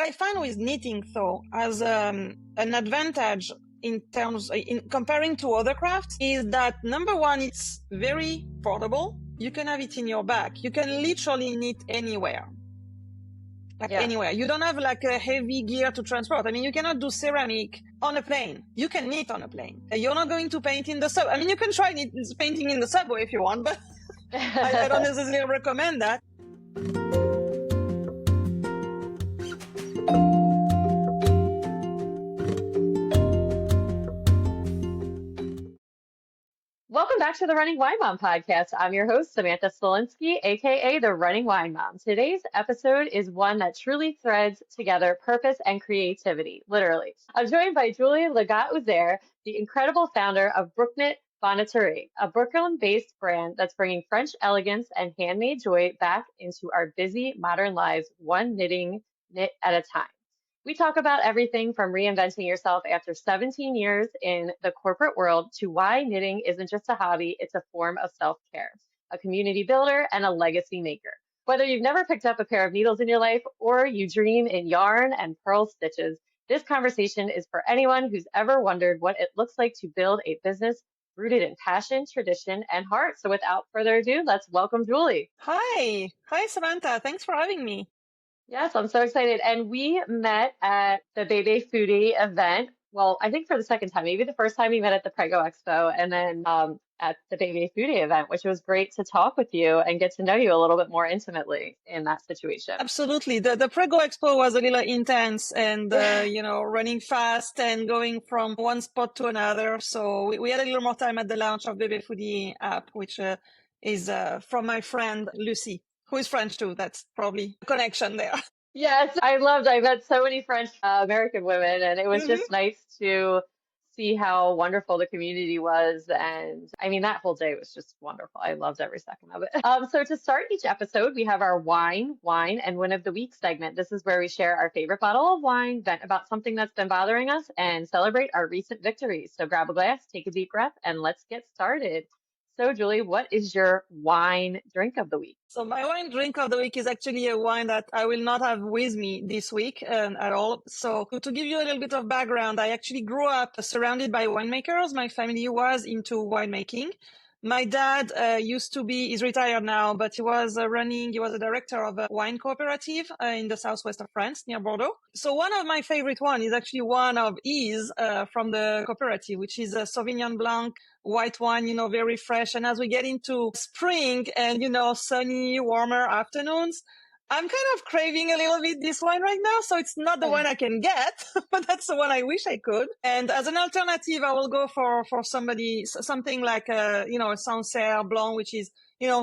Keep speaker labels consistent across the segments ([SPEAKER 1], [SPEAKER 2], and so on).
[SPEAKER 1] I find with knitting, though, as an advantage in terms in comparing to other crafts is that number one, it's very portable. You can have it in your bag. You can literally knit anywhere. Anywhere. You don't have like a heavy gear to transport. I mean, you cannot do ceramic on a plane. You can knit on a plane. You're not going to paint in the subway. I mean, you can try painting in the subway if you want, but I don't necessarily recommend that.
[SPEAKER 2] Welcome back to the Running Wine Mom podcast. I'm your host, Samantha Smolinski, aka the Running Wine Mom. Today's episode is one that truly threads together purpose and creativity, literally. I'm joined by Julie Legat-Uzer, the incredible founder of Brooknit Bonneterie, a Brooklyn-based brand that's bringing French elegance and handmade joy back into our busy modern lives, one knitting knit at a time. We talk about everything from reinventing yourself after 17 years in the corporate world to why knitting isn't just a hobby, it's a form of self-care, a community builder, and a legacy maker. Whether you've never picked up a pair of needles in your life or you dream in yarn and pearl stitches, this conversation is for anyone who's ever wondered what it looks like to build a business rooted in passion, tradition, and heart. So without further ado, let's welcome Julie.
[SPEAKER 1] Hi, Samantha. Thanks for having me.
[SPEAKER 2] Yes, I'm so excited. And we met at the Bebe Foodie event. Well, I think for the second time, maybe the first time we met at the Prego Expo and then at the Bebe Foodie event, which was great to talk with you and get to know you a little bit more intimately in that situation.
[SPEAKER 1] Absolutely. The Prego Expo was a little intense and, running fast and going from one spot to another. So we had a little more time at the launch of Bebe Foodie app, which is from my friend Lucy, who is French too. That's probably a connection there.
[SPEAKER 2] Yes, I met so many French American women, and it was just nice to see how wonderful the community was. And I mean, that whole day was just wonderful. I loved every second of it. So to start each episode, we have our wine, and win of the week segment. This is where we share our favorite bottle of wine, vent about something that's been bothering us, and celebrate our recent victories. So grab a glass, take a deep breath, and let's get started. So, Julie, what is your wine drink of the week?
[SPEAKER 1] So my wine drink of the week is actually a wine that I will not have with me this week at all. So to give you a little bit of background, I actually grew up surrounded by winemakers. My family was into winemaking. My dad he's retired now, but he was a director of a wine cooperative in the southwest of France near Bordeaux. So one of my favorite one is actually one of his from the cooperative, which is a Sauvignon Blanc white wine, very fresh. And as we get into spring and, sunny, warmer afternoons, I'm kind of craving a little bit this wine right now. So it's not the one I can get, but that's the one I wish I could. And as an alternative, I will go for something like a Sancerre Blanc, which is,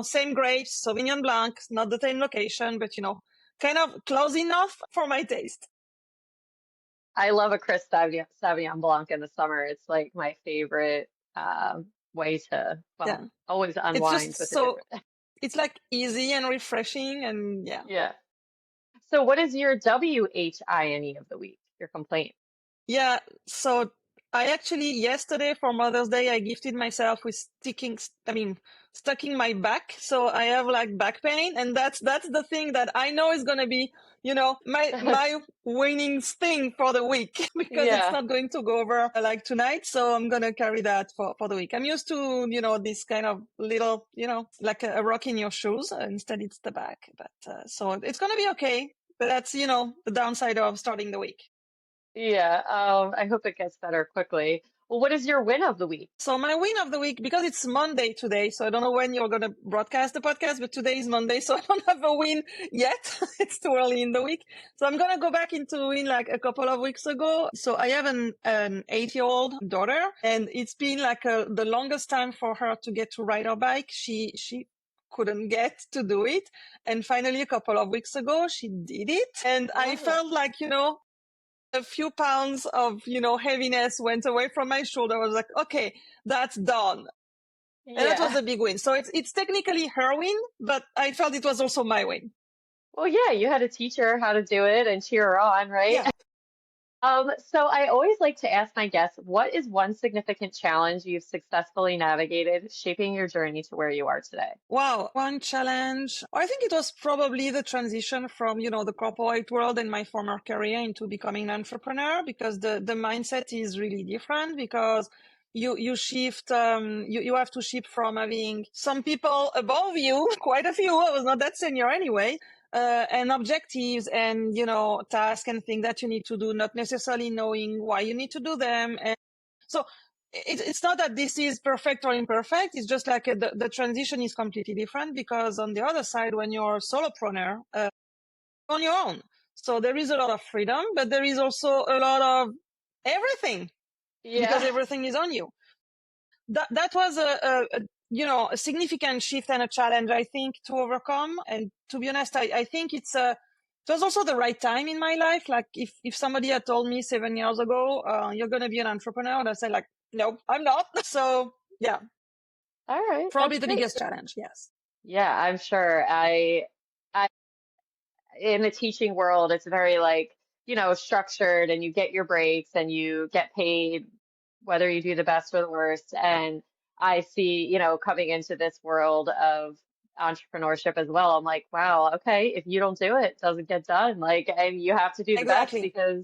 [SPEAKER 1] same grapes, Sauvignon Blanc, not the same location, but, kind of close enough for my taste.
[SPEAKER 2] I love a crisp Sauvignon Blanc in the summer. It's like my favorite way to always unwind with it.
[SPEAKER 1] It's like easy and refreshing and
[SPEAKER 2] Yeah. So what is your WHINE of the week, your complaint?
[SPEAKER 1] Yeah. So I actually, yesterday for Mother's Day, I gifted myself with stuck in my back. So I have like back pain. And that's the thing that I know is going to be, my winning thing for the week because it's not going to go over like tonight. So I'm going to carry that for the week. I'm used to, this kind of little, like a rock in your shoes. Instead, it's the back. But so it's going to be okay. But that's, the downside of starting the week.
[SPEAKER 2] Yeah. I hope it gets better quickly. Well, what is your win of the week?
[SPEAKER 1] So my win of the week, because it's Monday today, so I don't know when you're going to broadcast the podcast, but today is Monday, so I don't have a win yet. It's too early in the week. So I'm going to go back into win like a couple of weeks ago. So I have an 8-year-old daughter, and it's been like the longest time for her to get to ride her bike. She couldn't get to do it. And finally, a couple of weeks ago, she did it. And I felt like, a few pounds of, heaviness went away from my shoulder. I was like, okay, that's done. And that was a big win. So it's technically her win, but I felt it was also my win.
[SPEAKER 2] Well, yeah, you had to teach her how to do it and cheer her on, right? So I always like to ask my guests, what is one significant challenge you've successfully navigated, shaping your journey to where you are today?
[SPEAKER 1] Wow, one challenge. I think it was probably the transition from, the corporate world and my former career into becoming an entrepreneur, because the mindset is really different, because you shift, you have to shift from having some people above you, quite a few. I was not that senior anyway. And objectives and, tasks and things that you need to do, not necessarily knowing why you need to do them. And so it's not that this is perfect or imperfect. It's just like the transition is completely different, because on the other side, when you're a solopreneur, on your own. So there is a lot of freedom, but there is also a lot of everything, because
[SPEAKER 2] Yeah.
[SPEAKER 1] everything is on you. That was a significant shift and a challenge, I think, to overcome. And to be honest, I think it was also the right time in my life. Like if somebody had told me 7 years ago, you're going to be an entrepreneur, I'd say like, no, I'm not. So yeah,
[SPEAKER 2] All right,
[SPEAKER 1] probably
[SPEAKER 2] that's
[SPEAKER 1] the
[SPEAKER 2] great.
[SPEAKER 1] biggest challenge. Yes.
[SPEAKER 2] Yeah, I'm sure. I in the teaching world, it's very like, structured and you get your breaks and you get paid whether you do the best or the worst. And I see, coming into this world of entrepreneurship as well, I'm like, wow, okay, if you don't do it, it doesn't get done. Like, and you have to do the best
[SPEAKER 1] Exactly.
[SPEAKER 2] because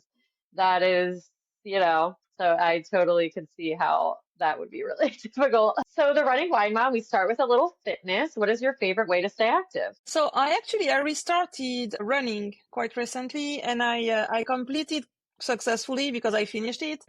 [SPEAKER 2] that is, so I totally can see how that would be really difficult. So the running wine mom, we start with a little fitness. What is your favorite way to stay active?
[SPEAKER 1] So I restarted running quite recently, and I completed successfully, because I finished it,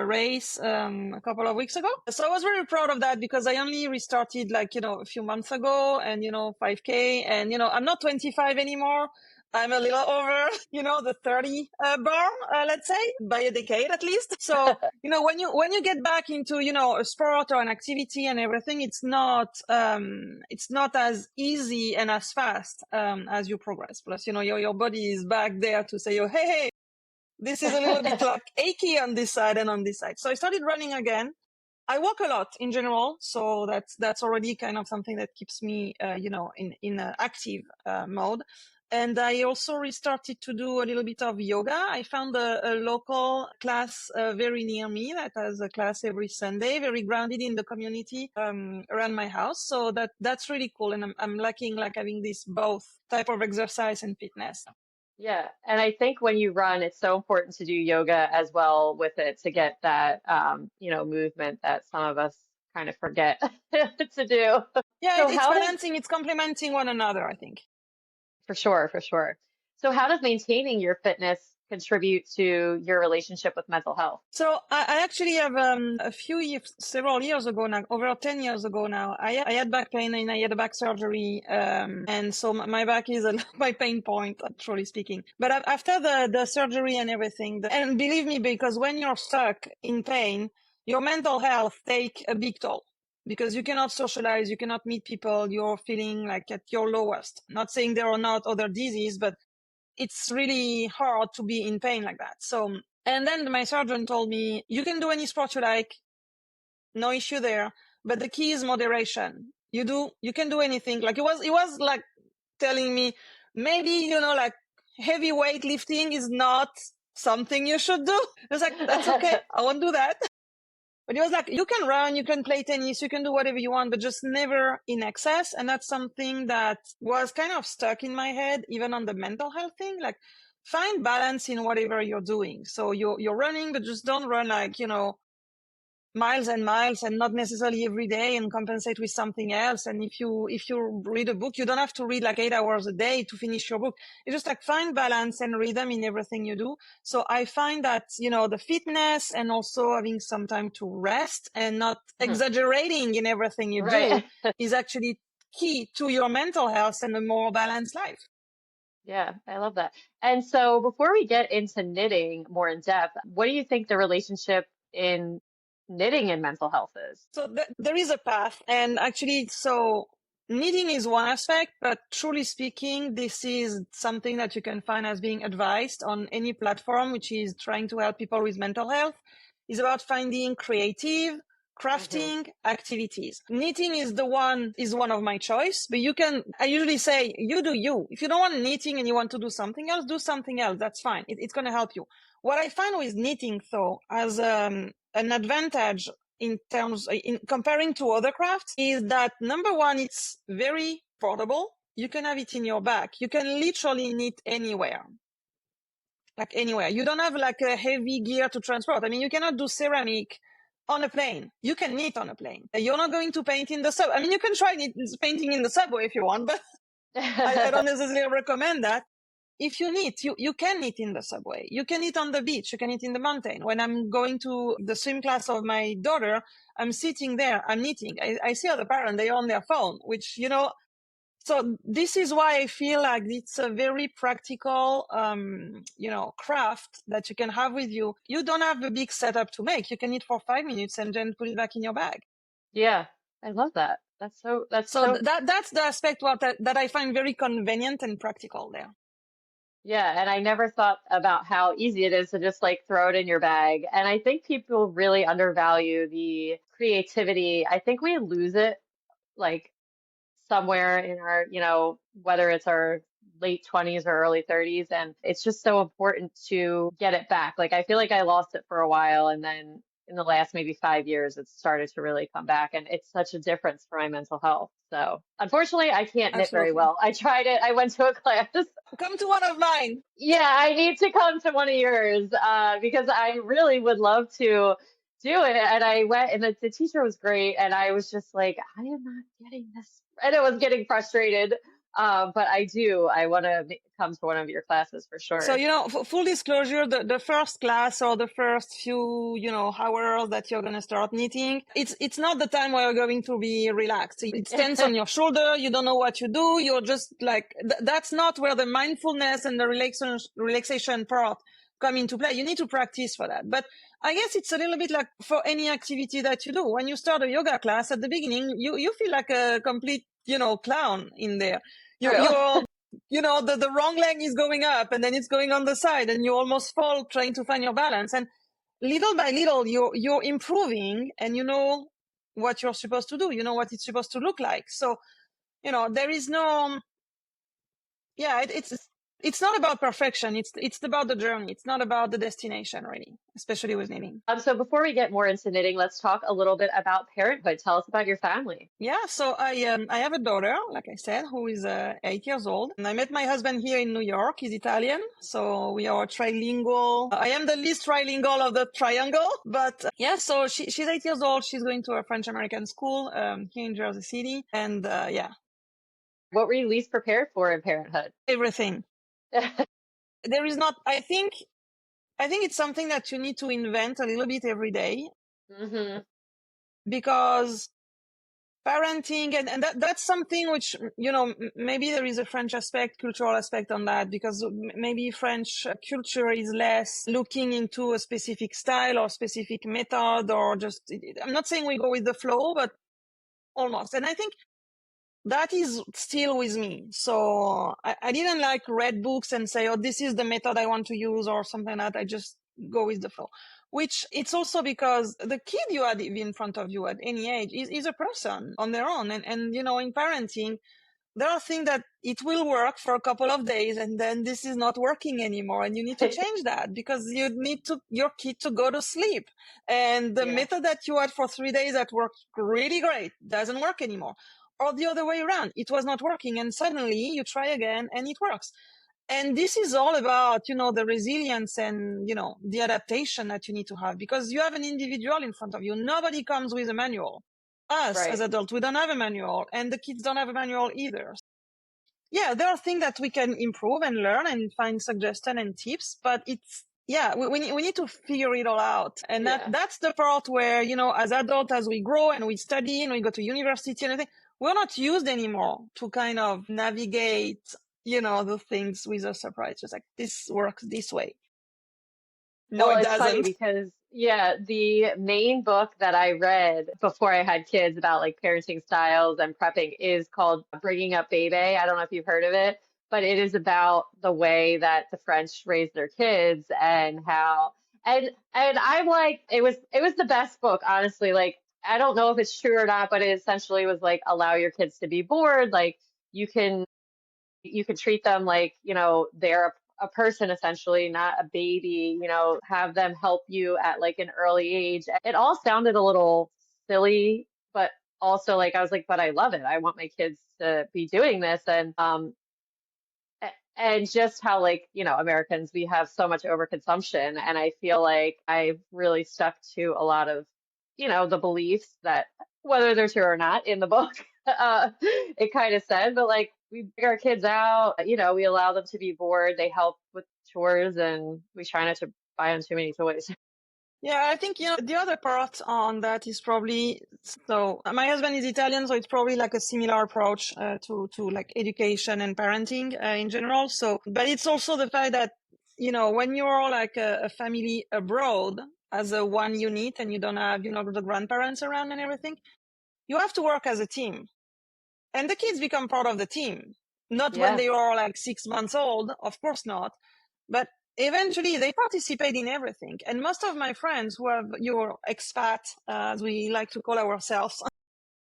[SPEAKER 1] race a couple of weeks ago. So I was very proud of that, because I only restarted like, a few months ago, and 5K, and I'm not 25 anymore. I'm a little over, the 30 bar, let's say, by a decade at least. So when you get back into a sport or an activity and everything, it's not as easy and as fast as you progress. Plus, your body is back there to say, oh, hey, this is a little bit like achy on this side and on this side. So I started running again. I walk a lot in general, so that's already kind of something that keeps me, in active mode. And I also restarted to do a little bit of yoga. I found a local class very near me that has a class every Sunday, very grounded in the community around my house. So that's really cool, and I'm liking like having this both type of exercise and fitness.
[SPEAKER 2] Yeah, and I think when you run, it's so important to do yoga as well with it to get that movement that some of us kind of forget to do.
[SPEAKER 1] Yeah,
[SPEAKER 2] So
[SPEAKER 1] it's
[SPEAKER 2] how does
[SPEAKER 1] balancing, it's complementing one another, I think.
[SPEAKER 2] For sure, for sure. So how does maintaining your fitness contribute to your relationship with mental health?
[SPEAKER 1] So I actually have several years ago now, over 10 years ago now, I had back pain and I had a back surgery. And so my back is my pain point, truly speaking. But after the surgery and everything, and believe me, because when you're stuck in pain, your mental health take a big toll. Because you cannot socialize, you cannot meet people, you're feeling like at your lowest. Not saying there are not other diseases, but it's really hard to be in pain like that. So, and then my surgeon told me, you can do any sport you like, no issue there, but the key is moderation. You can do anything. Like it was like telling me, maybe, like heavy weightlifting is not something you should do. I was like, that's okay. I won't do that. But he was like, you can run, you can play tennis, you can do whatever you want, but just never in excess. And that's something that was kind of stuck in my head, even on the mental health thing. Like, find balance in whatever you're doing. So you're running, but just don't run like, miles and miles, and not necessarily every day, and compensate with something else. And if you read a book, you don't have to read like 8 hours a day to finish your book. You just like find balance and rhythm in everything you do. So I find that, the fitness and also having some time to rest and not exaggerating in everything you do
[SPEAKER 2] Right.
[SPEAKER 1] is actually key to your mental health and a more balanced life.
[SPEAKER 2] Yeah, I love that. And so before we get into knitting more in depth, what do you think the relationship in knitting and mental health is?
[SPEAKER 1] So there is a path, and actually, so knitting is one aspect, but truly speaking, this is something that you can find as being advised on any platform which is trying to help people with mental health. Is about finding creative, crafting activities. Knitting is one of my choice, but I usually say, you do you. If you don't want knitting and you want to do something else, do something else. That's fine. It's going to help you. What I find with knitting though, as an advantage in comparing to other crafts, is that number one, it's very portable. You can have it in your bag. You can literally knit anywhere. Like anywhere. You don't have like a heavy gear to transport. I mean, you cannot do ceramic on a plane. You can knit on a plane. You're not going to paint in the subway. I mean, you can try painting in the subway if you want, but I don't necessarily recommend that. If you knit, you can knit in the subway. You can knit on the beach. You can knit in the mountain. When I'm going to the swim class of my daughter, I'm sitting there, I'm knitting. I see other parents, they're on their phone, which, so this is why I feel like it's a very practical, craft that you can have with you. You don't have a big setup to make. You can knit for 5 minutes and then put it back in your bag.
[SPEAKER 2] Yeah, I love that. That's so
[SPEAKER 1] that's the aspect that I find very convenient and practical there.
[SPEAKER 2] Yeah, and I never thought about how easy it is to just like throw it in your bag. And I think people really undervalue the creativity. I think we lose it like somewhere in our, whether it's our late 20s or early 30s. And it's just so important to get it back. Like, I feel like I lost it for a while. And then in the last maybe 5 years, it's started to really come back. And it's such a difference for my mental health. So unfortunately, I can't knit very well. I tried it. I went to a class.
[SPEAKER 1] Come to one of mine.
[SPEAKER 2] Yeah, I need to come to one of yours because I really would love to do it. And I went, and the teacher was great. And I was just like, I am not getting this. And I was getting frustrated. But I want to come to one of your classes for sure.
[SPEAKER 1] So, full disclosure, the first class or the first few, hours that you're going to start knitting, it's not the time where you're going to be relaxed. It's tense on your shoulder. You don't know what you do. You're just like, that's not where the mindfulness and the relaxation part come into play. You need to practice for that. But I guess it's a little bit like for any activity that you do. When you start a yoga class at the beginning, you feel like a complete, clown in there. You're the wrong leg is going up and then it's going on the side and you almost fall trying to find your balance. And little by little, you're improving and you know what you're supposed to do. You know what it's supposed to look like. So, there is no, it's not about perfection. It's about the journey. It's not about the destination, really, especially with knitting.
[SPEAKER 2] So before we get more into knitting, let's talk a little bit about parenthood. Tell us about your family.
[SPEAKER 1] Yeah, so I have a daughter, like I said, who is 8 years old. And I met my husband here in New York. He's Italian, so we are trilingual. I am the least trilingual of the triangle, but yeah. So she's 8 years old. She's going to a French American school here in Jersey City, and yeah.
[SPEAKER 2] What were you least prepared for in parenthood?
[SPEAKER 1] Everything. There is not. I think it's something that you need to invent a little bit every day.
[SPEAKER 2] Mm-hmm.
[SPEAKER 1] Because parenting and that's something which maybe there is a French aspect, cultural aspect on that, because maybe French culture is less looking into a specific style or specific method, or just, I'm not saying we go with the flow, but almost. And I think that is still with me. So I didn't like read books and say, oh, this is the method I want to use or something like that. I just go with the flow, which it's also because the kid you have in front of you at any age is a person on their own. And in parenting, there are things that it will work for a couple of days and then this is not working anymore. And you need to change that because you need your kid to go to sleep. And the method that you had for 3 days that worked really great doesn't work anymore. Or the other way around, it was not working and suddenly you try again and it works. And this is all about, the resilience and, the adaptation that you need to have, because you have an individual in front of you. Nobody comes with a manual. Us as adults, we don't have a manual, and the kids don't have a manual either. Yeah, there are things that we can improve and learn and find suggestions and tips, but we need to figure it all out. And that's the part where, as adults, as we grow and we study and we go to university and everything, we're not used anymore to kind of navigate the things with a surprise. Just like, this works this way. No,
[SPEAKER 2] well,
[SPEAKER 1] it
[SPEAKER 2] it's
[SPEAKER 1] doesn't.
[SPEAKER 2] Funny because, the main book that I read before I had kids about like parenting styles and prepping is called Bringing Up Baby. I don't know if you've heard of it, but it is about the way that the French raise their kids and how, and I'm like, it was the best book, honestly. Like, I don't know if it's true or not, but it essentially was like allow your kids to be bored. Like you can you can treat them like, they're a person essentially, not a baby, have them help you at like an early age. It all sounded a little silly, but also like I was like, but I love it. I want my kids to be doing this. And just how like, Americans, we have so much overconsumption. And I feel like I've really stuck to a lot of, the beliefs that whether they're true or not in the book, it kind of said, but like we bring our kids out, we allow them to be bored. They help with chores and we try not to buy them too many toys.
[SPEAKER 1] Yeah, I think, the other part on that is probably, so my husband is Italian, so it's probably like a similar approach to like education and parenting in general. So, but it's also the fact that, when you're like a family abroad as a one unit and you don't have, the grandparents around and everything, you have to work as a team. And the kids become part of the team. Not when
[SPEAKER 2] Yeah.
[SPEAKER 1] they are like 6 months old, of course not. But eventually they participate in everything. And most of my friends who have your expat, as we like to call ourselves,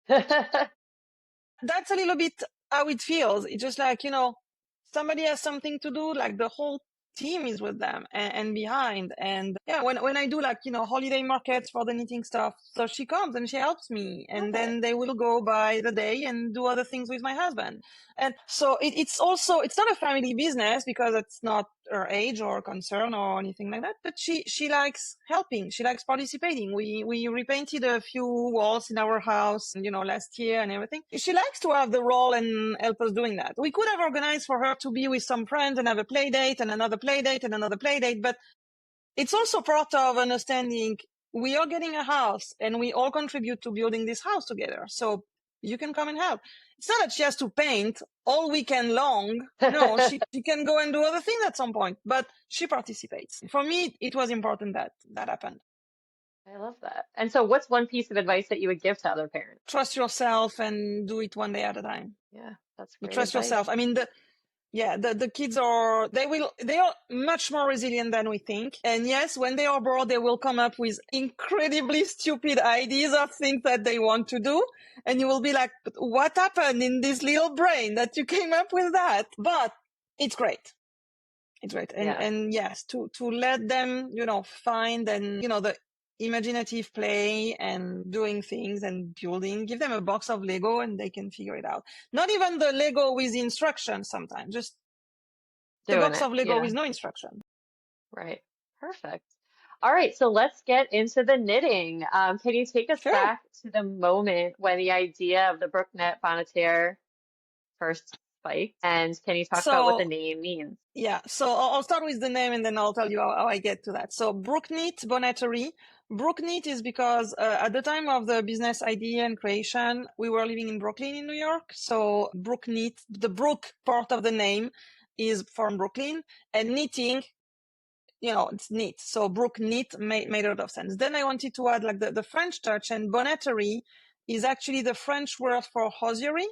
[SPEAKER 1] that's a little bit how it feels. It's just like, somebody has something to do, like the whole team is with them and behind. And yeah, when I do like, holiday markets for the knitting stuff, so she comes and she helps me. And
[SPEAKER 2] Okay.
[SPEAKER 1] then they will go by the day and do other things with my husband. And so it's also, it's not a family business because it's not her age or concern or anything like that, but she likes helping. She likes participating. We repainted a few walls in our house, last year and everything. She likes to have the role and help us doing that. We could have organized for her to be with some friends and have a play date and another play date and another play date, but it's also part of understanding we are getting a house and we all contribute to building this house together. So you can come and help. It's not that she has to paint all weekend long. No, she can go and do other things at some point, but she participates. For me, it was important that that happened.
[SPEAKER 2] I love that. And so what's one piece of advice that you would give to other parents?
[SPEAKER 1] Trust yourself and do it one day at a time.
[SPEAKER 2] Yeah, that's
[SPEAKER 1] You
[SPEAKER 2] great
[SPEAKER 1] trust
[SPEAKER 2] advice.
[SPEAKER 1] yourself. I mean, the kids they are much more resilient than we think. And yes, when they are bored, they will come up with incredibly stupid ideas of things that they want to do. And you will be like, what happened in this little brain that you came up with that? But it's great. It's great.
[SPEAKER 2] Yeah.
[SPEAKER 1] And yes, to let them, find and, the imaginative play and doing things and building, give them a box of Lego and they can figure it out. Not even the Lego with instructions sometimes, just the
[SPEAKER 2] Doing
[SPEAKER 1] box
[SPEAKER 2] it.
[SPEAKER 1] of Lego
[SPEAKER 2] Yeah.
[SPEAKER 1] with no instruction.
[SPEAKER 2] Right. Perfect. All right, so let's get into the knitting. Can you take us
[SPEAKER 1] Sure.
[SPEAKER 2] back to the moment when the idea of the Brooknit Bonneterie first spiked? And can you talk about what the
[SPEAKER 1] So
[SPEAKER 2] name means?
[SPEAKER 1] yeah, so I'll start with the name and then I'll tell you how I get to that. So Brooknit Bonneterie. Brooknit is because at the time of the business idea and creation, we were living in Brooklyn in New York. So Brooknit, the Brook part of the name is from Brooklyn, and knitting, it's knit. So Brooknit made a lot of sense. Then I wanted to add like the French touch, and bonneterie is actually the French word for hosiery.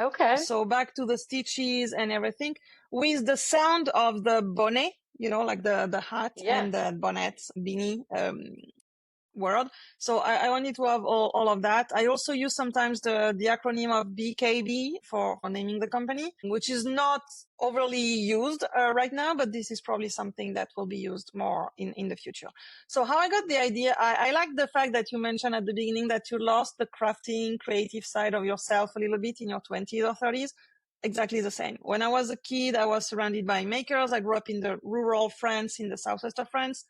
[SPEAKER 2] Okay.
[SPEAKER 1] So back to the stitches and everything with the sound of the bonnet, like the hat
[SPEAKER 2] Yeah.
[SPEAKER 1] and the bonnet, beanie word. So I wanted to have all of that. I also use sometimes the acronym of BKB for naming the company, which is not overly used right now, but this is probably something that will be used more in the future. So how I got the idea, I like the fact that you mentioned at the beginning that you lost the crafting, creative side of yourself a little bit in your 20s or 30s. Exactly the same. When I was a kid, I was surrounded by makers. I grew up in the rural France, in the southwest of France.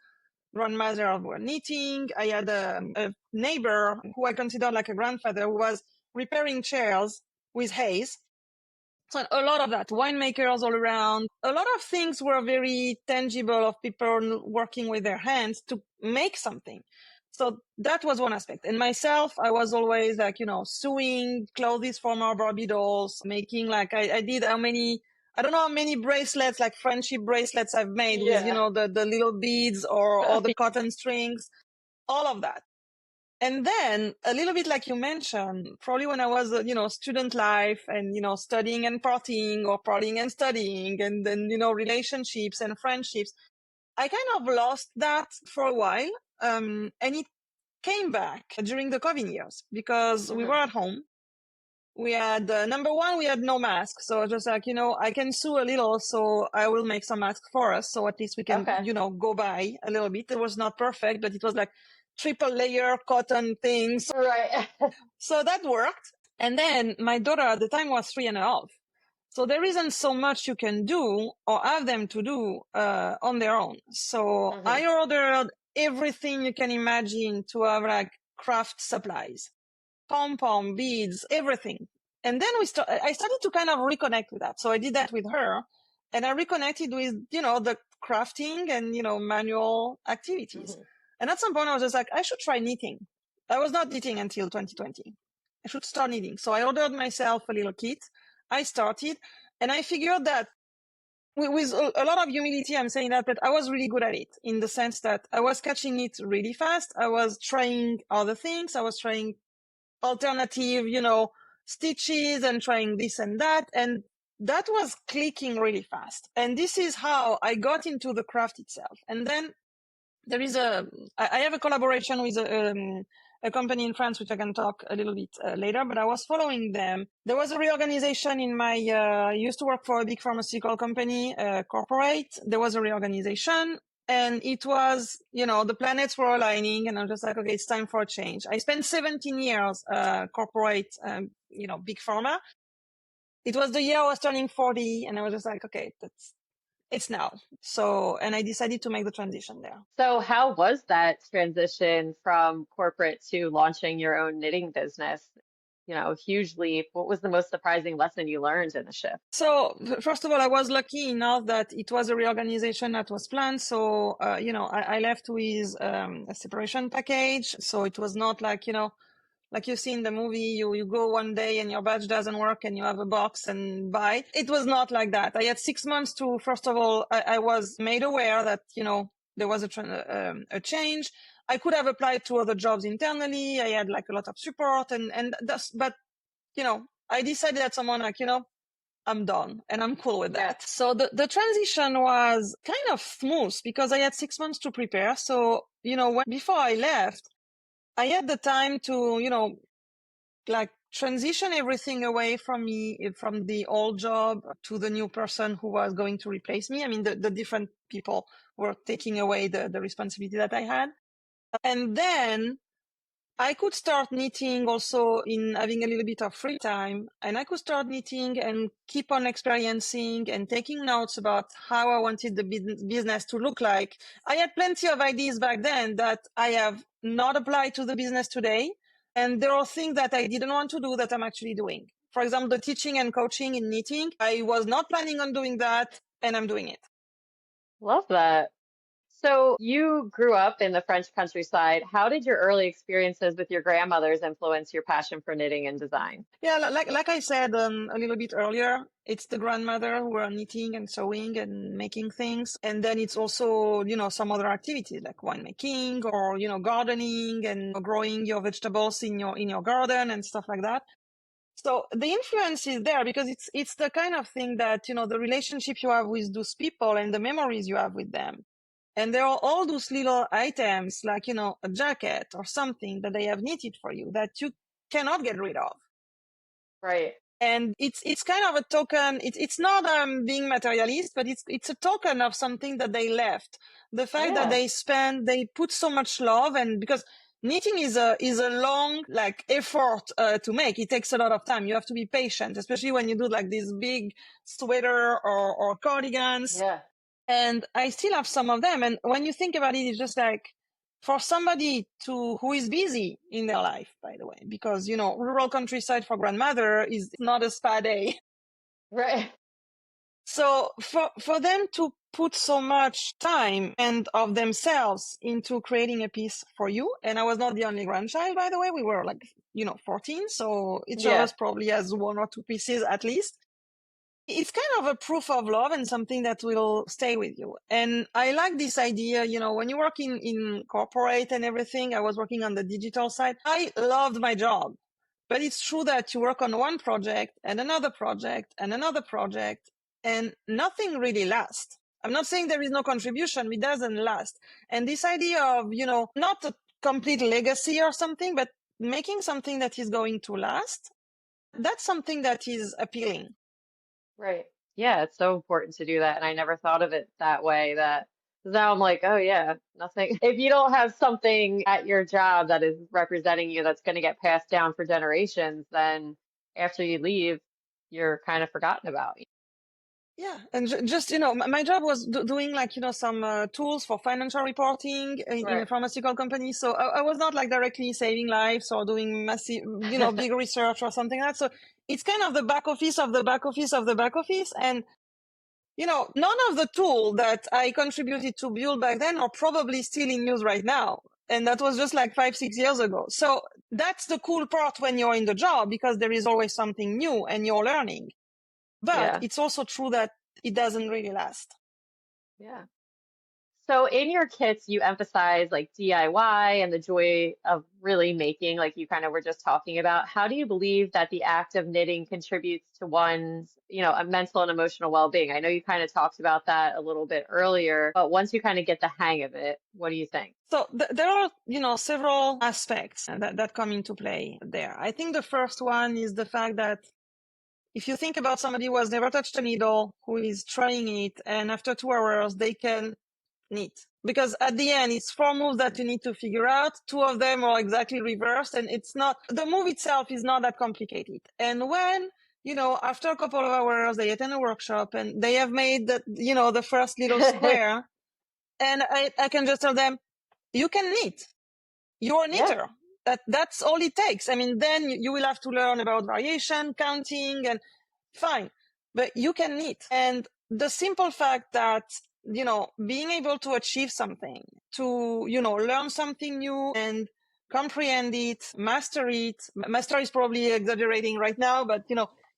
[SPEAKER 1] Grandmother were knitting. I had a neighbor who I considered like a grandfather who was repairing chairs with haze. So a lot of that, winemakers all around. A lot of things were very tangible of people working with their hands to make something. So that was one aspect. And myself, I was always like, sewing clothes for my Barbie dolls, making like, I did I don't know how many bracelets, like friendship bracelets I've made with,
[SPEAKER 2] Yeah.
[SPEAKER 1] the little beads or the cotton strings, all of that. And then a little bit like you mentioned, probably when I was, student life and, studying and partying or partying and studying and then, relationships and friendships, I kind of lost that for a while. And it came back during the COVID years because we were at home. We had, number one, we had no mask. So just like, I can sew a little, so I will make some masks for us. So at least we can, go by a little bit. It was not perfect, but it was like triple layer cotton things.
[SPEAKER 2] Right.
[SPEAKER 1] So that worked. And then my daughter at the time was 3.5. So there isn't so much you can do or have them to do on their own. So I ordered everything you can imagine to have like craft supplies, pom-pom, beads, everything. And then I started to kind of reconnect with that. So I did that with her, and I reconnected with, the crafting and, manual activities. And at some point I was just like, I should try knitting. I was not knitting until 2020. I should start knitting. So I ordered myself a little kit. I started, and I figured that with a lot of humility, I'm saying that, but I was really good at it in the sense that I was catching it really fast. I was trying other things. I was trying alternative, stitches and trying this and that. And that was clicking really fast. And this is how I got into the craft itself. And then there is I have a collaboration with a company in France, which I can talk a little bit later, but I was following them. There was a reorganization in my, I used to work for a big pharmaceutical company, corporate. There was a reorganization. And it was, the planets were aligning, and I'm just like, okay, it's time for a change. I spent 17 years, corporate, big pharma. It was the year I was turning 40, and I was just like, okay, it's now. So, and I decided to make the transition there.
[SPEAKER 2] So how was that transition from corporate to launching your own knitting business? Huge leap. What was the most surprising lesson you learned in the shift?
[SPEAKER 1] So first of all, I was lucky enough that it was a reorganization that was planned. So, I left with a separation package. So it was not like, like you see in the movie, you go one day and your badge doesn't work and you have a box and buy. It was not like that. I had 6 months to, first of all, I was made aware that, there was a change. I could have applied to other jobs internally. I had like a lot of support but, I decided that someone like, I'm done and I'm cool with that. So the transition was kind of smooth because I had 6 months to prepare. So, before I left, I had the time to, like transition everything away from me, from the old job to the new person who was going to replace me. I mean, the different people were taking away the responsibility that I had. And then I could start knitting also in having a little bit of free time, and I could start knitting and keep on experiencing and taking notes about how I wanted the business to look like. I had plenty of ideas back then that I have not applied to the business today. And there are things that I didn't want to do that I'm actually doing. For example, the teaching and coaching in knitting, I was not planning on doing that, and I'm doing it.
[SPEAKER 2] Love that. So you grew up in the French countryside. How did your early experiences with your grandmothers influence your passion for knitting and design?
[SPEAKER 1] Yeah, like I said a little bit earlier, it's the grandmother who are knitting and sewing and making things. And then it's also, some other activities like winemaking or, gardening and growing your vegetables in your garden and stuff like that. So the influence is there because it's the kind of thing that, the relationship you have with those people and the memories you have with them. And there are all those little items like, a jacket or something that they have knitted for you that you cannot get rid of.
[SPEAKER 2] Right.
[SPEAKER 1] And it's kind of a token. It's not being materialist, but it's a token of something that they left. The fact that they put so much love, and because knitting is a long like effort to make. It takes a lot of time. You have to be patient, especially when you do like these big sweater or cardigans.
[SPEAKER 2] Yeah.
[SPEAKER 1] And I still have some of them. And when you think about it, it's just like for somebody who is busy in their life, by the way, because, rural countryside for grandmother is not a spa day.
[SPEAKER 2] Right.
[SPEAKER 1] So for them to put so much time and of themselves into creating a piece for you. And I was not the only grandchild, by the way. We were like, 14. So each of us probably has 1 or 2 pieces at least. It's kind of a proof of love and something that will stay with you. And I like this idea, when you work in corporate and everything, I was working on the digital side. I loved my job, but it's true that you work on one project and another project and another project and nothing really lasts. I'm not saying there is no contribution, it doesn't last. And this idea of, not complete legacy or something, but making something that is going to last, that's something that is appealing.
[SPEAKER 2] Right. Yeah, it's so important to do that. And I never thought of it that way. That 'cause now I'm like, oh yeah, nothing. If you don't have something at your job that is representing you that's going to get passed down for generations, then after you leave, you're kind of forgotten about.
[SPEAKER 1] Yeah, and just my job was doing like some tools for financial reporting in a
[SPEAKER 2] Right.
[SPEAKER 1] pharmaceutical company. So I was not like directly saving lives or doing massive, big research or something like that. So it's kind of the back office of the back office of the back office, and none of the tool that I contributed to build back then are probably still in use right now. And that was just like 5-6 years ago. So that's the cool part when you're in the job, because there is always something new and you're learning. But
[SPEAKER 2] Yeah.
[SPEAKER 1] it's also true that it doesn't really last.
[SPEAKER 2] Yeah. So in your kits, you emphasize like DIY and the joy of really making, like you kind of were just talking about. How do you believe that the act of knitting contributes to one's, a mental and emotional well-being? I know you kind of talked about that a little bit earlier, but once you kind of get the hang of it, what do you think?
[SPEAKER 1] So there are, several aspects that come into play there. I think the first one is the fact that if you think about somebody who has never touched a needle, who is trying it, and after 2 hours, they can knit. Because at the end, it's 4 moves that you need to figure out. 2 of them are exactly reversed, and the move itself is not that complicated. And when, after a couple of hours, they attend a workshop and they have made the first little square, and I can just tell them, you can knit. You're a
[SPEAKER 2] Yeah.
[SPEAKER 1] knitter. That's all it takes. I mean, then you will have to learn about variation, counting, and fine, but you can knit. And the simple fact that, being able to achieve something, to, learn something new and comprehend it, master it. Master is probably exaggerating right now, but,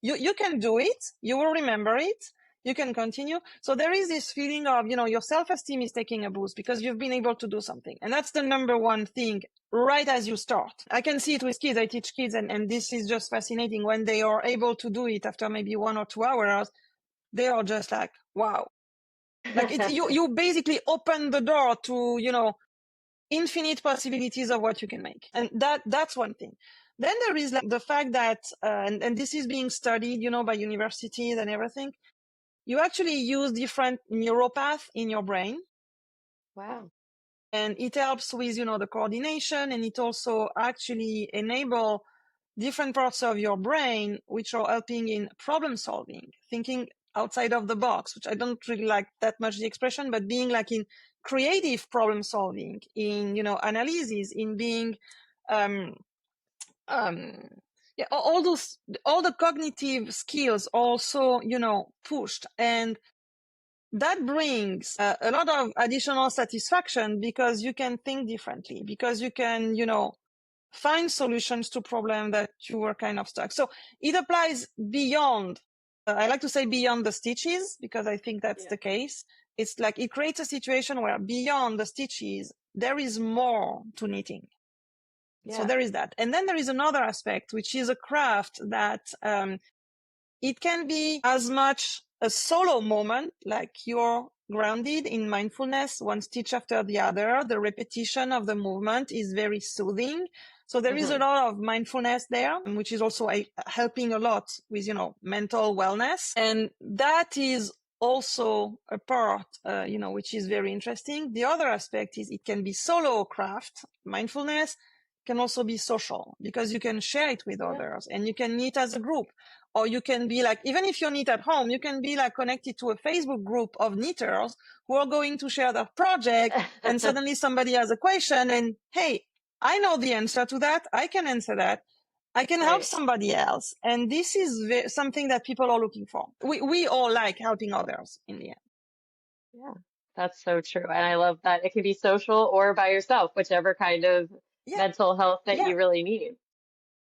[SPEAKER 1] you can do it. You will remember it. You can continue. So there is this feeling of, your self-esteem is taking a boost because you've been able to do something. And that's the number one thing right as you start. I can see it with kids. I teach kids, and this is just fascinating. When they are able to do it after maybe 1 or 2 hours, they are just like, wow. Like you basically open the door to, infinite possibilities of what you can make. And that's one thing. Then there is like the fact that, and this is being studied, by universities and everything. You actually use different neuropaths in your brain,
[SPEAKER 2] Wow.
[SPEAKER 1] and it helps with, the coordination, and it also actually enable different parts of your brain, which are helping in problem solving, thinking outside of the box, which I don't really like that much the expression, but being like in creative problem solving, in, analysis, in being, um, yeah, all the cognitive skills also, pushed. And that brings a lot of additional satisfaction, because you can think differently, because you can, find solutions to problems that you were kind of stuck. So it applies beyond, I like to say beyond the stitches, because I think that's
[SPEAKER 2] Yeah.
[SPEAKER 1] the case. It's like it creates a situation where beyond the stitches, there is more to knitting. So
[SPEAKER 2] Yeah.
[SPEAKER 1] there is that. And then there is another aspect, which is a craft that, it can be as much a solo moment, like you're grounded in mindfulness, one stitch after the other. The repetition of the movement is very soothing. So there is a lot of mindfulness there, which is also helping a lot with, mental wellness. And that is also a part, which is very interesting. The other aspect is it can be solo craft. Mindfulness can also be social, because you can share it with others, and you can meet as a group. Or you can be like, even if you knit at home, you can be like connected to a Facebook group of knitters who are going to share their project, and suddenly somebody has a question, and hey, I know the answer to that. I can answer that. I can help
[SPEAKER 2] Right.
[SPEAKER 1] somebody else. And this is something that people are looking for. We all like helping others in the end.
[SPEAKER 2] Yeah, that's so true. And I love that it can be social or by yourself, whichever kind of
[SPEAKER 1] Yeah.
[SPEAKER 2] mental health that
[SPEAKER 1] Yeah.
[SPEAKER 2] you really need.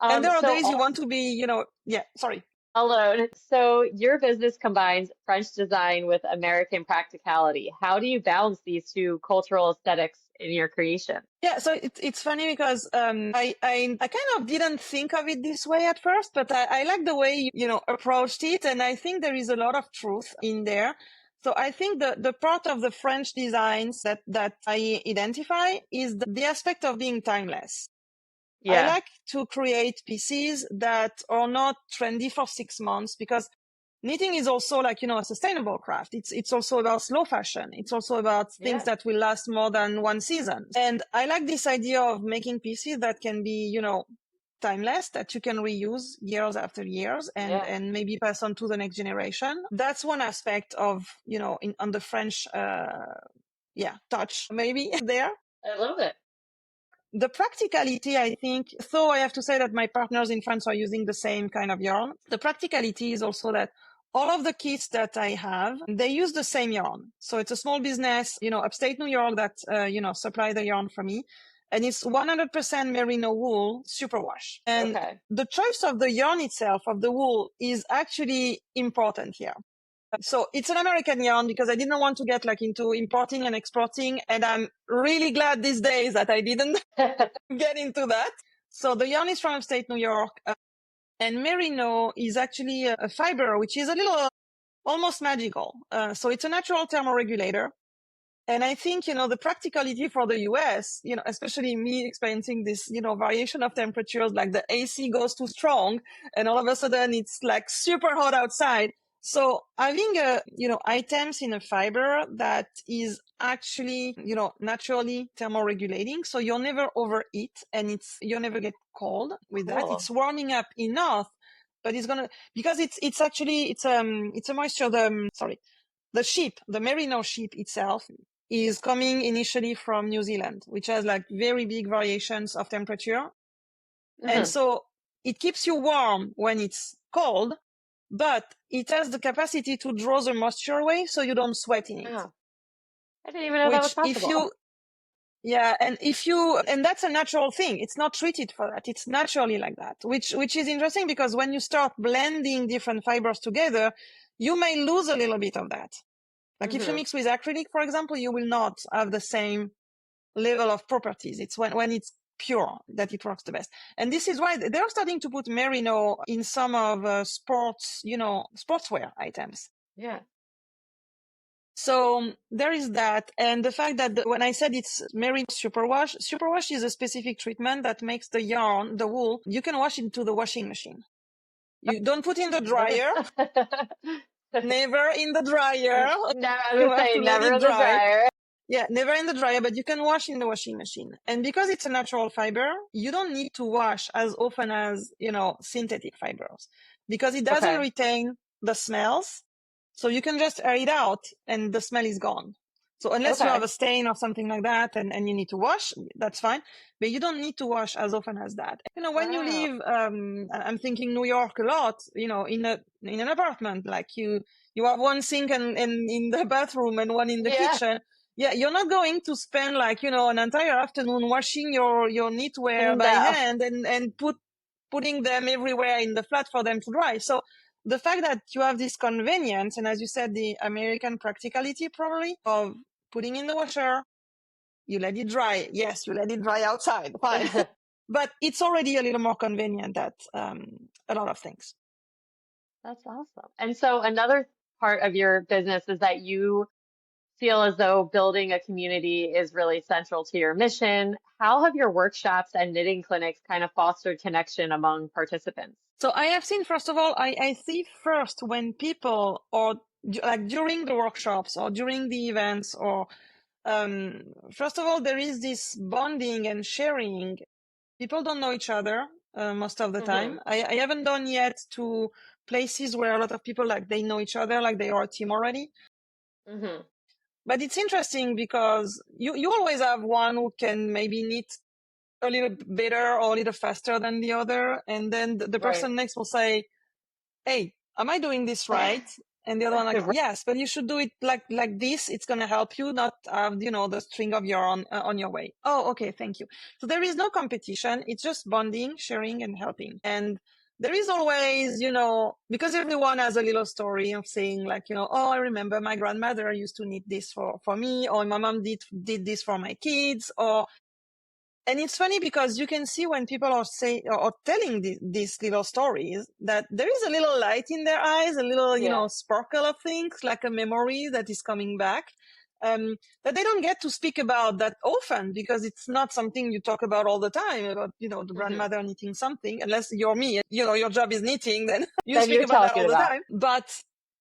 [SPEAKER 1] And there are
[SPEAKER 2] So
[SPEAKER 1] days you want to be, yeah, sorry.
[SPEAKER 2] alone. So your business combines French design with American practicality. How do you balance these two cultural aesthetics in your creation?
[SPEAKER 1] Yeah, so it's funny because I kind of didn't think of it this way at first, but I like the way you approached it, and I think there is a lot of truth in there. So I think the part of the French designs that I identify is the aspect of being timeless. I
[SPEAKER 2] Yeah.
[SPEAKER 1] like to create pieces that are not trendy for 6 months, because knitting is also like, a sustainable craft. It's also about slow fashion. It's also about things
[SPEAKER 2] Yeah.
[SPEAKER 1] that will last more than one season. And I like this idea of making pieces that can be, timeless, that you can reuse years after years and,
[SPEAKER 2] Yeah.
[SPEAKER 1] and maybe pass on to the next generation. That's one aspect of, on the French, touch maybe there.
[SPEAKER 2] I love it.
[SPEAKER 1] The practicality, I think, though I have to say that my partners in France are using the same kind of yarn, the practicality is also that all of the kits that I have, they use the same yarn. So it's a small business, upstate New York that, supply the yarn for me. And it's 100% merino wool superwash. And
[SPEAKER 2] Okay.
[SPEAKER 1] the choice of the yarn itself, of the wool, is actually important here. So it's an American yarn because I didn't want to get like into importing and exporting. And I'm really glad these days that I didn't get into that. So the yarn is from upstate New York. And merino is actually a fiber, which is a little almost magical. So it's a natural thermoregulator. And I think, the practicality for the US, especially me experiencing this, variation of temperatures, like the AC goes too strong and all of a sudden it's like super hot outside. So having items in a fiber that is actually, naturally thermoregulating. So you'll never overheat and you'll never get cold with that.
[SPEAKER 2] Cool.
[SPEAKER 1] It's warming up enough, but because it's actually, it's a moisture, the sheep, the merino sheep itself is coming initially from New Zealand, which has like very big variations of temperature. And
[SPEAKER 2] Hmm.
[SPEAKER 1] so it keeps you warm when it's cold, but it has the capacity to draw the moisture away so you don't sweat in it.
[SPEAKER 2] Oh, I didn't even know that was
[SPEAKER 1] Which if
[SPEAKER 2] possible.
[SPEAKER 1] you, yeah, and that's a natural thing. It's not treated for that. It's naturally like that, which is interesting because when you start blending different fibers together, you may lose a little bit of that. Like if you
[SPEAKER 2] Hmm.
[SPEAKER 1] mix with acrylic, for example, you will not have the same level of properties. It's when it's pure that it works the best. And this is why they're starting to put merino in some of sports, sportswear items.
[SPEAKER 2] Yeah.
[SPEAKER 1] So there is that. And the fact that when I said it's merino superwash is a specific treatment that makes the yarn, the wool, you can wash into the washing machine. You don't put in the
[SPEAKER 2] Never.
[SPEAKER 1] dryer, never in the dryer.
[SPEAKER 2] No, I
[SPEAKER 1] You
[SPEAKER 2] was
[SPEAKER 1] have to
[SPEAKER 2] saying
[SPEAKER 1] let
[SPEAKER 2] never
[SPEAKER 1] it
[SPEAKER 2] in the
[SPEAKER 1] dry.
[SPEAKER 2] dryer.
[SPEAKER 1] Yeah, never in the dryer, but you can wash in the washing machine. And because it's a natural fiber, you don't need to wash as often as, synthetic fibers because it doesn't
[SPEAKER 2] Okay.
[SPEAKER 1] retain the smells. So you can just air it out and the smell is gone. So unless you have
[SPEAKER 2] Okay.
[SPEAKER 1] a stain or something like that and you need to wash, that's fine. But you don't need to wash as often as that. When you
[SPEAKER 2] Wow.
[SPEAKER 1] live, I'm thinking New York a lot, in an apartment, like you have one sink and in the bathroom and one in the
[SPEAKER 2] Yeah.
[SPEAKER 1] kitchen. Yeah, you're not going to spend like, an entire afternoon washing your knitwear by
[SPEAKER 2] No.
[SPEAKER 1] hand and putting them everywhere in the flat for them to dry. So the fact that you have this convenience, and as you said, the American practicality probably of putting in the washer, you let it dry. Yes, you let it dry outside, fine. But it's already a little more convenient that a lot of things.
[SPEAKER 2] That's awesome. And so another part of your business is that you feel as though building a community is really central to your mission. How have your workshops and knitting clinics kind of fostered connection among participants?
[SPEAKER 1] So I have seen, first of all, I see first when people or like during the workshops or during the events or first of all, there is this bonding and sharing. People don't know each other most of the
[SPEAKER 2] Hmm.
[SPEAKER 1] time. I haven't done yet to places where a lot of people like they know each other, like they are a team already.
[SPEAKER 2] Hmm.
[SPEAKER 1] But it's interesting because you always have one who can maybe knit a little better or a little faster than the other. And then the
[SPEAKER 2] Right.
[SPEAKER 1] person next will say, hey, am I doing this right? And the other one like, yes, but you should do it like this. It's going to help you not have, the string of yarn on your way. Oh, okay. Thank you. So there is no competition. It's just bonding, sharing and helping. And there is always, because everyone has a little story of saying like, oh, I remember my grandmother used to knit this for me, or my mom did this for my kids, or And it's funny because you can see when people are telling these little stories that there is a little light in their eyes, a little, sparkle of things, like a memory that is coming back. That they don't get to speak about that often because it's not something you talk about all the time about, the grandmother knitting something, unless you're me, your job is knitting, then you speak
[SPEAKER 2] you're
[SPEAKER 1] about that
[SPEAKER 2] talking
[SPEAKER 1] all the
[SPEAKER 2] about.
[SPEAKER 1] time. But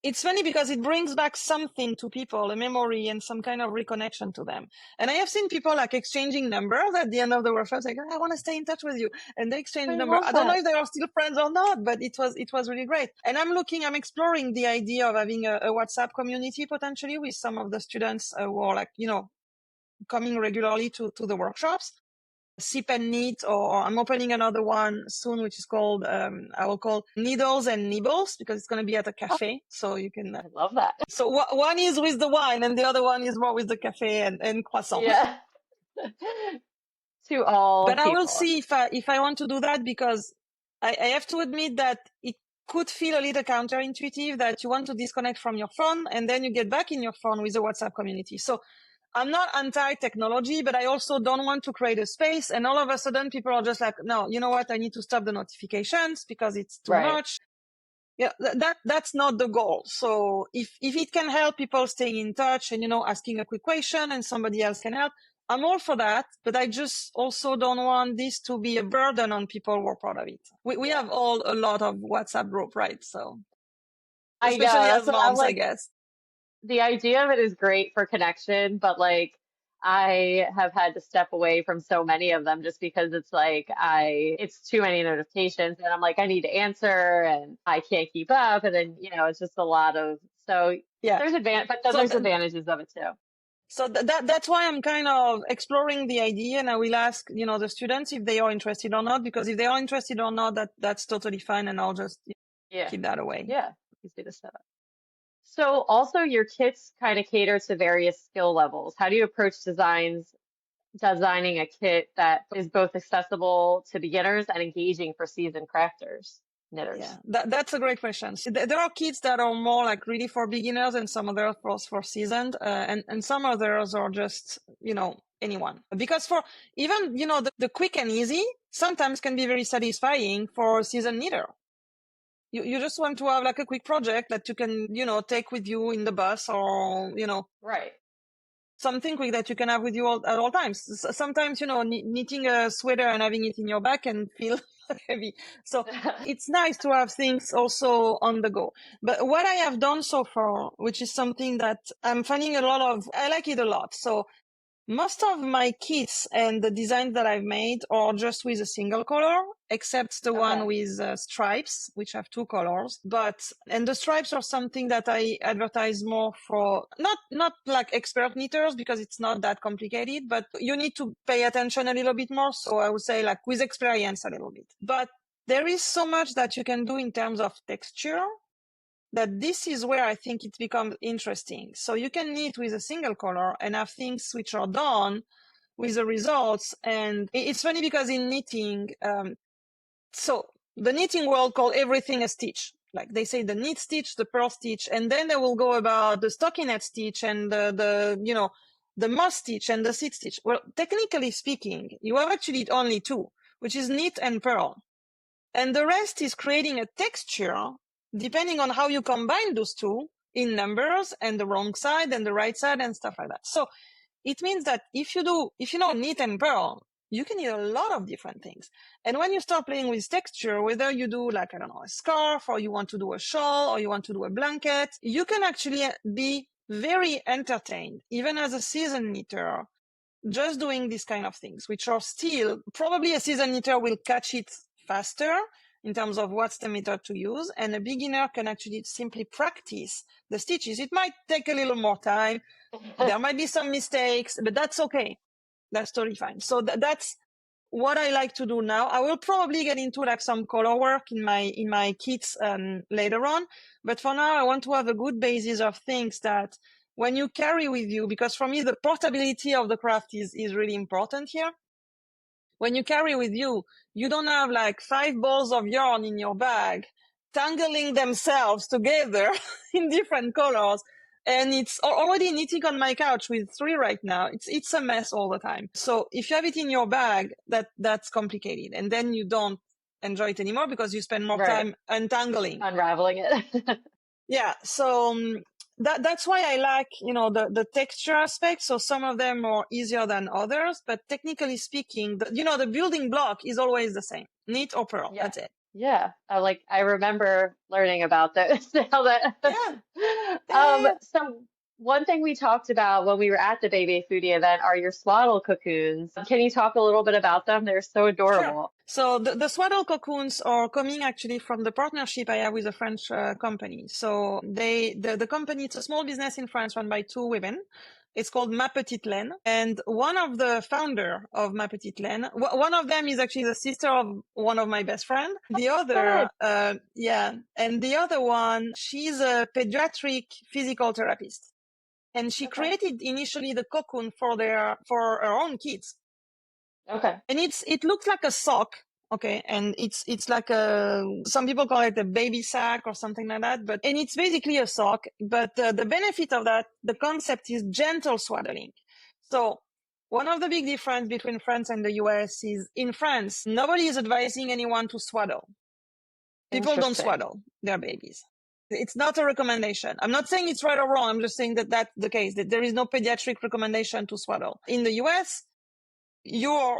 [SPEAKER 1] it's funny because it brings back something to people, a memory and some kind of reconnection to them. And I have seen people like exchanging numbers at the end of the workshop, like, I want to stay in touch with you. And they exchange numbers. I don't know if they are still friends or not, but it was really great. And I'm exploring the idea of having a WhatsApp community potentially with some of the students who are like, coming regularly to the workshops. Sip and Knit, or I'm opening another one soon, which is called, I will call Needles and Nibbles, because it's going to be at a cafe. So you can.
[SPEAKER 2] I love that.
[SPEAKER 1] So one is with the wine and the other one is more with the cafe and croissant.
[SPEAKER 2] Yeah. To all
[SPEAKER 1] But
[SPEAKER 2] people.
[SPEAKER 1] I will see if I want to do that, because I have to admit that it could feel a little counterintuitive that you want to disconnect from your phone and then you get back in your phone with a WhatsApp community. So I'm not anti-technology, but I also don't want to create a space and all of a sudden people are just like, no, you know what? I need to stop the notifications because it's too much. Yeah, that's not the goal. So if it can help people staying in touch and, asking a quick question and somebody else can help, I'm all for that. But I just also don't want this to be a burden on people who are part of it. We have all a lot of WhatsApp group, right? So especially as moms, I guess.
[SPEAKER 2] The idea of it is great for connection, but like I have had to step away from so many of them just because it's like it's too many notifications and I'm like, I need to answer and I can't keep up. And then, it's just a lot of, so there's there's advantages of it too.
[SPEAKER 1] So that's why I'm kind of exploring the idea, and I will ask, the students if they are interested or not, because if they are interested or not, that's totally fine. And I'll just keep that away.
[SPEAKER 2] Yeah. You see the setup. So also your kits kind of cater to various skill levels. How do you approach designing a kit that is both accessible to beginners and engaging for seasoned knitters?
[SPEAKER 1] Yeah, that's a great question. So there are kits that are more like really for beginners and some others for seasoned, and some others are just, anyone. Because for even, the quick and easy sometimes can be very satisfying for a seasoned knitter. You just want to have like a quick project that you can, take with you in the bus or,
[SPEAKER 2] Right.
[SPEAKER 1] Something quick that you can have with you at all times. Sometimes, knitting a sweater and having it in your back can feel heavy. So it's nice to have things also on the go. But what I have done so far, which is something that I'm finding I like it a lot. So most of my kits and the designs that I've made are just with a single color, except the one with stripes, which have two colors. And the stripes are something that I advertise more for, not like expert knitters, because it's not that complicated, but you need to pay attention a little bit more. So I would say like with experience a little bit. But there is so much that you can do in terms of texture, that this is where I think it becomes interesting. So you can knit with a single color and have things which are done with the results. And it's funny because in knitting, so the knitting world call everything a stitch. Like they say the knit stitch, the purl stitch, and then they will go about the stockinette stitch and the moss stitch and the seed stitch. Well, technically speaking, you have actually only two, which is knit and purl. And the rest is creating a texture depending on how you combine those two in numbers and the wrong side and the right side and stuff like that. So it means that if you know knit and purl, you can knit a lot of different things. And when you start playing with texture, whether you do like, I don't know, a scarf, or you want to do a shawl, or you want to do a blanket, you can actually be very entertained, even as a seasoned knitter, just doing these kind of things, which are still probably a seasoned knitter will catch it faster in terms of what's the method to use, and a beginner can actually simply practice the stitches. It might take a little more time. There might be some mistakes, but that's okay. That's totally fine. So that's what I like to do now. I will probably get into like some color work in my kits later on, but for now I want to have a good basis of things that when you carry with you, because for me the portability of the craft is really important here. When you carry with you, you don't have like 5 balls of yarn in your bag, tangling themselves together in different colors And it's already knitting on my couch with 3 right now. It's a mess all the time. So if you have it in your bag, that's complicated. And then you don't enjoy it anymore because you spend more
[SPEAKER 2] Right.
[SPEAKER 1] time untangling.
[SPEAKER 2] Unraveling it.
[SPEAKER 1] Yeah. So that's why I like, the texture aspect. So some of them are easier than others, but technically speaking, the building block is always the same. Knit or purl.
[SPEAKER 2] Yeah.
[SPEAKER 1] That's it.
[SPEAKER 2] Yeah. I remember learning about those. Now that
[SPEAKER 1] Yeah. Yeah.
[SPEAKER 2] so one thing we talked about when we were at the Baby Foodie event are your swaddle cocoons. Can you talk a little bit about them? They're so
[SPEAKER 1] Sure.
[SPEAKER 2] adorable.
[SPEAKER 1] So the swaddle cocoons are coming actually from the partnership I have with a French company. So the company, it's a small business in France run by 2 women. It's called Ma Petite Laine. And one of the founder of Ma Petite Laine, one of them is actually the sister of one of my best friend. The other,
[SPEAKER 2] Good.
[SPEAKER 1] and the other one, she's a pediatric physical therapist. And she
[SPEAKER 2] Okay.
[SPEAKER 1] created initially the cocoon for her own kids.
[SPEAKER 2] Okay.
[SPEAKER 1] And it looks like a sock, okay, and it's like some people call it a baby sack or something like that, and it's basically a sock. But the benefit of that, the concept is gentle swaddling. So one of the big difference between France and the US is in France, nobody is advising anyone to swaddle. People don't
[SPEAKER 2] Interesting.
[SPEAKER 1] swaddle their babies. It's not a recommendation. I'm not saying it's right or wrong. I'm just saying that that's the case, that there is no pediatric recommendation to swaddle. In the US, you're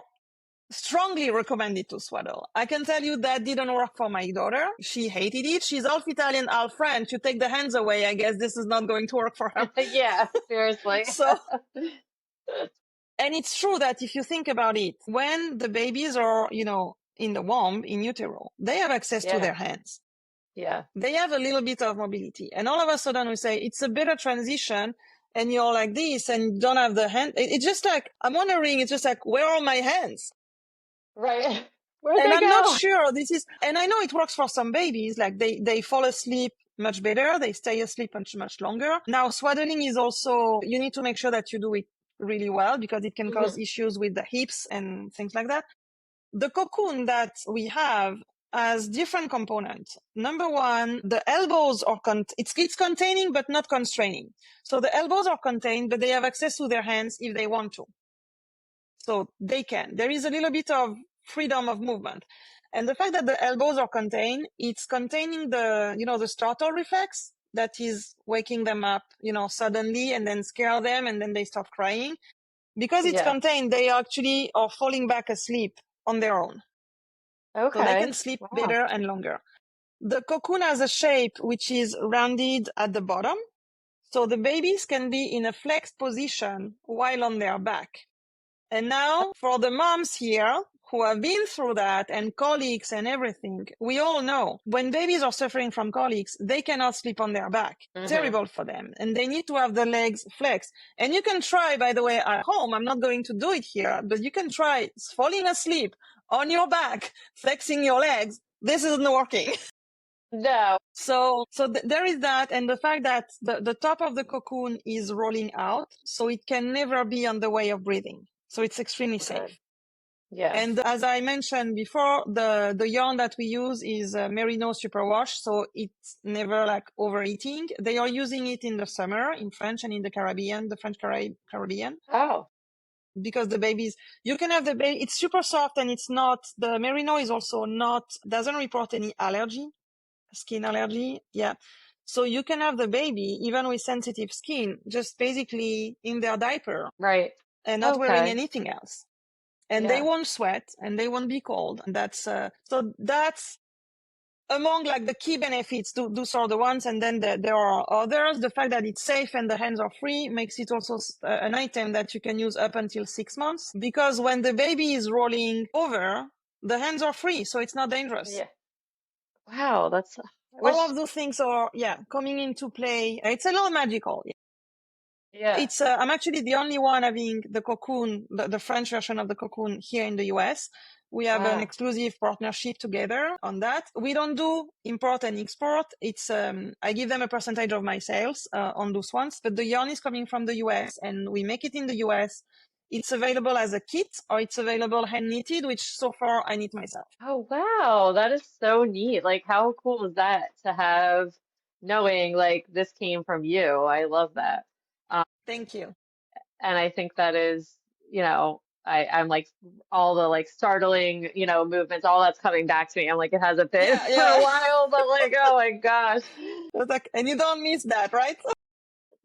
[SPEAKER 1] strongly recommended to swaddle. I can tell you that didn't work for my daughter. She hated it. She's half Italian, half French. You take the hands away, I guess this is not going to work for her.
[SPEAKER 2] Yeah, seriously.
[SPEAKER 1] So, and it's true that if you think about it, when the babies are, in the womb, in utero, they have access to their
[SPEAKER 2] Yeah.
[SPEAKER 1] hands.
[SPEAKER 2] Yeah.
[SPEAKER 1] They have a little bit of mobility. And all of a sudden we say, it's a better transition. And you're like this and you don't have the hand. It's just like, I'm wondering, it's just like, where are my hands?
[SPEAKER 2] Right. Where'd
[SPEAKER 1] And
[SPEAKER 2] they
[SPEAKER 1] I'm not
[SPEAKER 2] go?
[SPEAKER 1] sure and I know it works for some babies, like they fall asleep much better, they stay asleep much longer. Now, swaddling is also, you need to make sure that you do it really well because it can cause issues with the hips and things like that. The cocoon that we have has different components. Number one, the elbows are, it's containing but not constraining. So the elbows are contained, but they have access to their hands if they want to. So they can. There is a little bit of freedom of movement. And the fact that the elbows are contained, it's containing the startle reflex that is waking them up, suddenly and then scare them and then they start crying. Because it's
[SPEAKER 2] Yeah.
[SPEAKER 1] contained, they actually are falling back asleep on their own. So they can
[SPEAKER 2] Okay.
[SPEAKER 1] sleep
[SPEAKER 2] Wow.
[SPEAKER 1] better and longer. The cocoon has a shape which is rounded at the bottom. So the babies can be in a flexed position while on their back. And now for the moms here who have been through that and colics and everything, we all know when babies are suffering from colics, they cannot sleep on their back. Terrible for them. And they need to have the legs flexed. And you can try, by the way, at home. I'm not going to do it here, but you can try falling asleep on your back, flexing your legs. This isn't working.
[SPEAKER 2] No.
[SPEAKER 1] So there is that, and the fact that the top of the cocoon is rolling out, so it can never be on the way of breathing. So it's extremely safe.
[SPEAKER 2] Good. Yeah.
[SPEAKER 1] And as I mentioned before, the yarn that we use is Merino superwash, so it's never like overeating. They are using it in the summer in French and in the Caribbean, the French Caribbean,
[SPEAKER 2] Oh.
[SPEAKER 1] because the babies, you can have the baby, it's super soft and the Merino is also doesn't report any skin allergy. Yeah. So you can have the baby, even with sensitive skin, just basically in their diaper.
[SPEAKER 2] Right.
[SPEAKER 1] And not wearing
[SPEAKER 2] Okay.
[SPEAKER 1] anything else. And they
[SPEAKER 2] Yeah.
[SPEAKER 1] won't sweat and they won't be cold. And so that's among like the key benefits. Those are the ones. And then there are others. The fact that it's safe and the hands are free makes it also an item that you can use up until 6 months, because when the baby is rolling over, the hands are free. So it's not dangerous.
[SPEAKER 2] Yeah. Wow. I
[SPEAKER 1] All
[SPEAKER 2] wish.
[SPEAKER 1] of those things are, coming into play. It's a little magical.
[SPEAKER 2] Yeah.
[SPEAKER 1] I'm actually the only one having the cocoon, the French version of the cocoon here in the US. We have an
[SPEAKER 2] Wow.
[SPEAKER 1] exclusive partnership together on that. We don't do import and export. It's, I give them a percentage of my sales, on those ones, but the yarn is coming from the US and we make it in the US. It's available as a kit or it's available hand knitted, which so far I knit myself.
[SPEAKER 2] Oh, wow. That is so neat. Like, how cool is that to have knowing like this came from you. I love that. Um,
[SPEAKER 1] Thank you.
[SPEAKER 2] and I think that is, I'm like all the like startling, movements, all that's coming back to me. I'm like, it hasn't been
[SPEAKER 1] Yeah,
[SPEAKER 2] for a
[SPEAKER 1] yeah.
[SPEAKER 2] while, but like, oh my gosh.
[SPEAKER 1] It's like, and you don't miss that, right?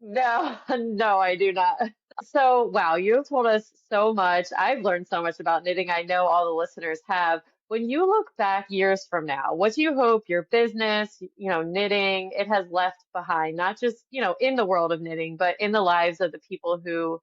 [SPEAKER 2] No, no, I do not. So, wow, you have told us so much. I've learned so much about knitting. I know all the listeners have. When you look back years from now, what do you hope your business, knitting, it has left behind, not just, in the world of knitting, but in the lives of the people who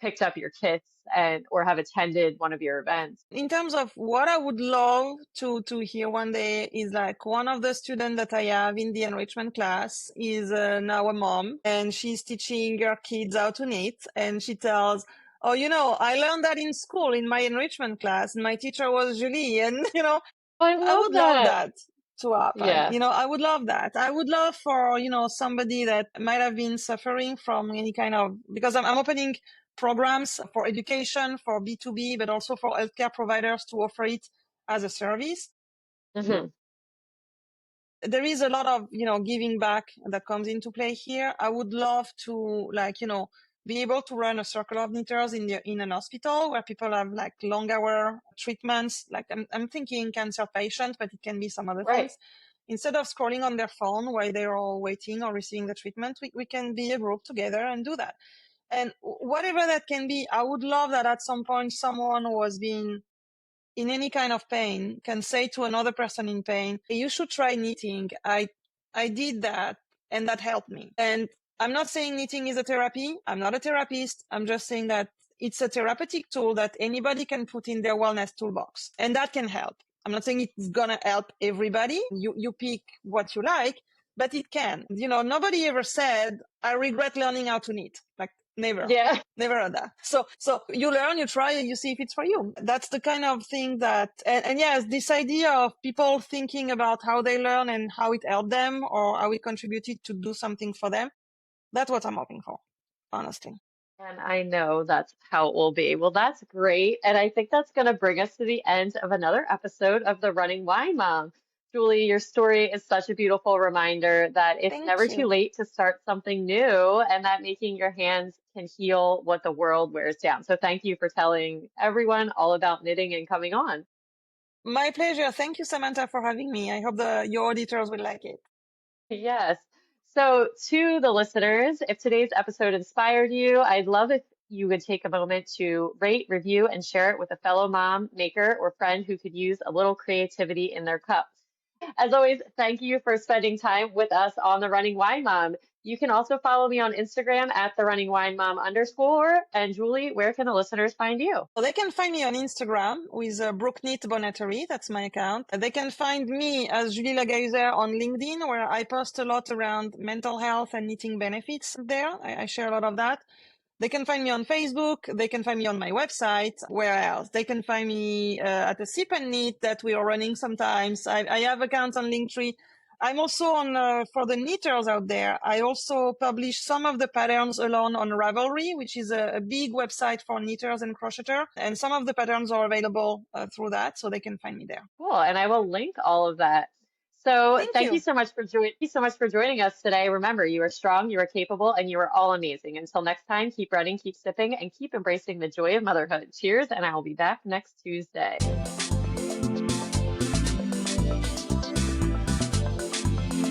[SPEAKER 2] picked up your kits and or have attended one of your events?
[SPEAKER 1] In terms of what I would love to hear one day is like one of the students that I have in the enrichment class is now a mom, and she's teaching her kids how to knit, and she tells, oh, I learned that in school in my enrichment class, and my teacher was Julie, and
[SPEAKER 2] I
[SPEAKER 1] I
[SPEAKER 2] love
[SPEAKER 1] would love
[SPEAKER 2] that.
[SPEAKER 1] that to happen.
[SPEAKER 2] Yeah.
[SPEAKER 1] I would love that. I would love for, somebody that might have been suffering from any kind of, because I'm opening programs for education, for B2B, but also for healthcare providers to offer it as a service.
[SPEAKER 2] Hmm.
[SPEAKER 1] There is a lot of, giving back that comes into play here. I would love to be able to run a circle of knitters in an hospital where people have like long hour treatments. Like I'm thinking cancer patients, but it can be some other
[SPEAKER 2] Right.
[SPEAKER 1] things. Instead of scrolling on their phone while they're all waiting or receiving the treatment, we can be a group together and do that. And whatever that can be, I would love that at some point someone who was being in any kind of pain can say to another person in pain, you should try knitting. I did that and that helped me. And I'm not saying knitting is a therapy. I'm not a therapist. I'm just saying that it's a therapeutic tool that anybody can put in their wellness toolbox, and that can help. I'm not saying it's gonna help everybody. You pick what you like, but it can. Nobody ever said, I regret learning how to knit. Like, never.
[SPEAKER 2] Yeah.
[SPEAKER 1] Never heard that. So you learn, you try, you see if it's for you. That's the kind of thing that, and yes, this idea of people thinking about how they learn and how it helped them or how it contributed to do something for them. That's what I'm hoping for, honestly.
[SPEAKER 2] And I know that's how it will be. Well, that's great. And I think that's going to bring us to the end of another episode of The Running Wine Mom. Julie, your story is such a beautiful reminder that it's
[SPEAKER 1] Thank
[SPEAKER 2] never too
[SPEAKER 1] you.
[SPEAKER 2] late to start something new and that making your hands can heal what the world wears down. So thank you for telling everyone all about knitting and coming on.
[SPEAKER 1] My pleasure. Thank you, Samantha, for having me. I hope your auditors will like it.
[SPEAKER 2] Yes. So, to the listeners, if today's episode inspired you, I'd love if you would take a moment to rate, review, and share it with a fellow mom, maker, or friend who could use a little creativity in their cup. As always, thank you for spending time with us on The Running Wine Mom. You can also follow me on Instagram at the running wine mom underscore. And Julie, where can the listeners find you?
[SPEAKER 1] So they can find me on Instagram with Brooknit Bonneterie. That's my account. They can find me as Julie Lagayuzer on LinkedIn, where I post a lot around mental health and knitting benefits there. I share a lot of that. They can find me on Facebook. They can find me on my website. Where else? They can find me at a sip and knit that we are running sometimes. I have accounts on Linktree. I'm also on, for the knitters out there, I also publish some of the patterns alone on Ravelry, which is a big website for knitters and crocheters. And some of the patterns are available through that, so they can find me there.
[SPEAKER 2] Cool. And I will link all of that. So
[SPEAKER 1] Thank
[SPEAKER 2] thank you
[SPEAKER 1] you.
[SPEAKER 2] so much for joining us today. Remember, you are strong, you are capable, and you are all amazing. Until next time, keep running, keep sipping, and keep embracing the joy of motherhood. Cheers, and I will be back next Tuesday.